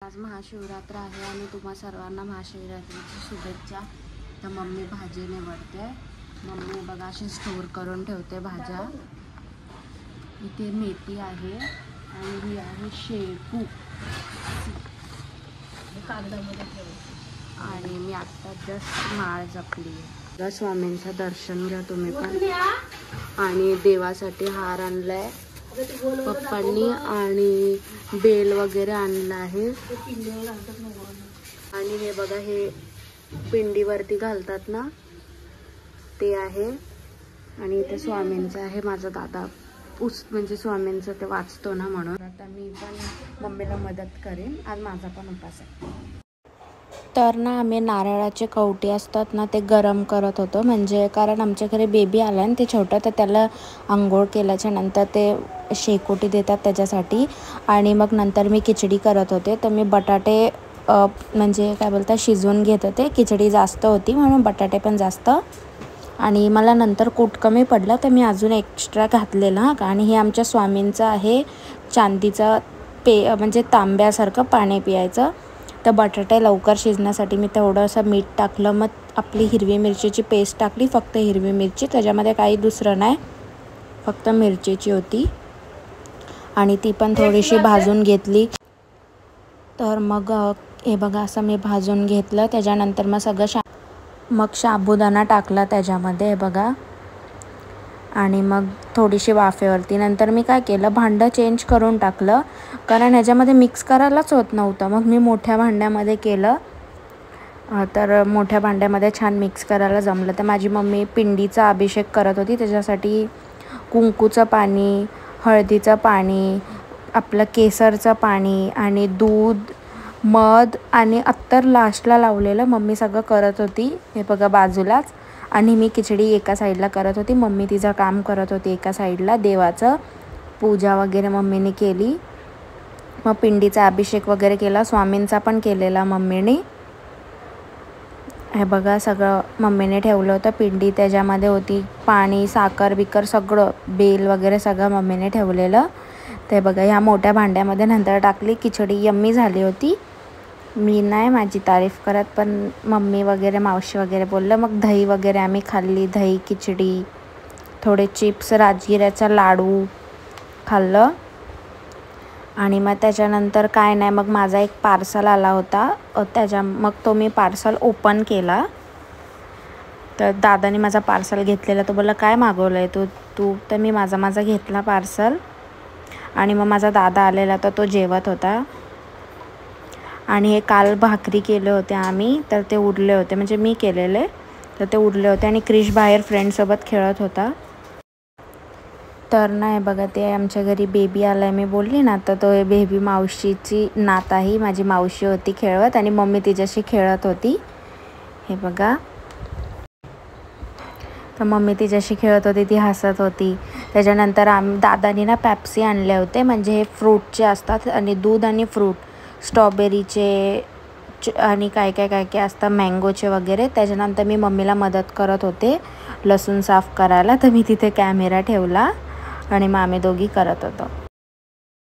आज महाशिवरात्र आहे आणि तुम्हा सर्वांना महाशिवरात्रीची शुभेच्छा। तर मम्मी भाजी निवडते। मम्मी बघा अशी स्टोर करून ठेवते भाज्या। इथे मेथी आहे आणि ही आहे शेपू कागदामध्ये ठेवते आणि मी आता जस्ट माळ जपली आहे। स्वामींचं दर्शन घ्या तुम्ही पण। आणि देवासाठी हार आणलाय पप्पांनी आणि बेल वगैरे आणला आहे। आणि हे बघा हे पिंडीवरती घालतात ना ते आहे। आणि इथे स्वामींचं आहे। माझा दादा म्हणजे स्वामींचं ते वाचतो ना म्हणून आता मी पण मम्मीला मदत करेन। आज माझा पण उपास आहे। तर ना आम्ही नारळाचे कवटे असतात ना ते गरम करत होतो। म्हणजे कारण आमच्या घरी बेबी आला आणि ते छोटं तर त्याला आंघोळ केल्याच्या नंतर ते शेकोटी देतात त्याच्यासाठी। आणि मग नंतर मी खिचडी करत होते तर मी बटाटे म्हणजे काय बोलतात शिजवून घेत होते। खिचडी जास्त होती म्हणून बटाटे पण जास्त। आणि मला नंतर कूट कमी पडला तर मी अजून एक्स्ट्रा घातलेला। आणि हे आमच्या स्वामींचं आहे चांदीचं म्हणजे तांब्यासारखं पाणी पियायचं। तर बटाटे लवकर शिजण्यासाठी मी थोडंसं मीठ टाकलं। मग आपली हिरवी मिरचीची पेस्ट टाकली, फक्त हिरवी मिरची, त्याच्यामध्ये काही दुसरं नाही, फक्त मिरचीची होती। आणि ती पण थोडीशी भाजून घेतली। तर मग हे बघा असं मी भाजून घेतलं। त्याच्यानंतर मग सगळं साबुदाणा टाकला त्याच्यामध्ये हे बघा। आणि मग थोडीशी वाफेवरती नंतर मी काय केलं भांडं चेंज करून टाकलं कारण ह्याच्यामध्ये मिक्स करायलाच होत नव्हतं। मग मी मोठ्या भांड्यामध्ये केलं तर मोठ्या भांड्यामध्ये छान मिक्स करायला जमलं। तर माझी मम्मी पिंडीचा अभिषेक करत होती, त्याच्यासाठी कुंकूचं पाणी, हळदीचं पाणी, आपलं केसरचं पाणी आणि दूध, मध आणि अत्तर लास्टला लावलेलं मम्मी सगळं करत होती हे बघा बाजूलाच। आणि मी खिचडी एका साईडला करत होती, मम्मी तिचं काम करत होती एका साईडला। देवाचं पूजा वगैरे मम्मीने केली। मग पिंडीचा अभिषेक वगैरे केला, स्वामींचा पण केलेला मम्मीने। हे बघा सगळं मम्मीने ठेवलं होतं पिंडी, त्याच्यामध्ये होती पाणी, साखर बिकर सगळं, बेल वगैरे सगळं मम्मीने ठेवलेलं। ते बघा ह्या मोठ्या भांड्यामध्ये नंतर टाकली। खिचडी यम्मी झाली होती। मी नाही माझी तारीफ करत पण मम्मी वगैरे मावशी वगैरे बोललं। मग दही वगैरे आम्ही खाल्ली, दही खिचडी, थोडे चिप्स, राजगिऱ्याचा लाडू खाल्लं। आणि मग त्याच्यानंतर काय नाही मग माझा एक पार्सल आला होता मग तो मी पार्सल ओपन केला। तर दादाने माझा पार्सल घेतलेला, तो बोलला काय मागवलं आहे तू तर मी माझा घेतला पार्सल। आणि मग माझा दादा आलेला तर तो जेवत होता। आणि हे काल भाकरी केले होते आम्ही तर ते उरले होते, म्हणजे मी केलेले तर ते उरले होते। आणि क्रिश बाहेर फ्रेंडसोबत खेळत होता। तर नाही बघा ते आमच्या घरी बेबी आलाय मी बोलली ना, तर तो बेबी मावशीची नात आहे, माझी मावशी होती खेळवत आणि मम्मी तिच्याशी खेळत होती हे बघा। तर मम्मी तिच्याशी खेळत होती, ती हसत होती। त्याच्यानंतर दादानी ना पेप्सी आणले होते, म्हणजे हे फ्रूटचे असतात आणि दूध आणि फ्रूट, स्ट्रॉबेरीचे आणि काय काय असतं, मँगोचे वगैरे। त्याच्यानंतर मी मम्मीला मदत करत होते लसूण साफ करायला, तर मी तिथे कॅमेरा ठेवला आणि मग आम्ही दोघी करत होतो।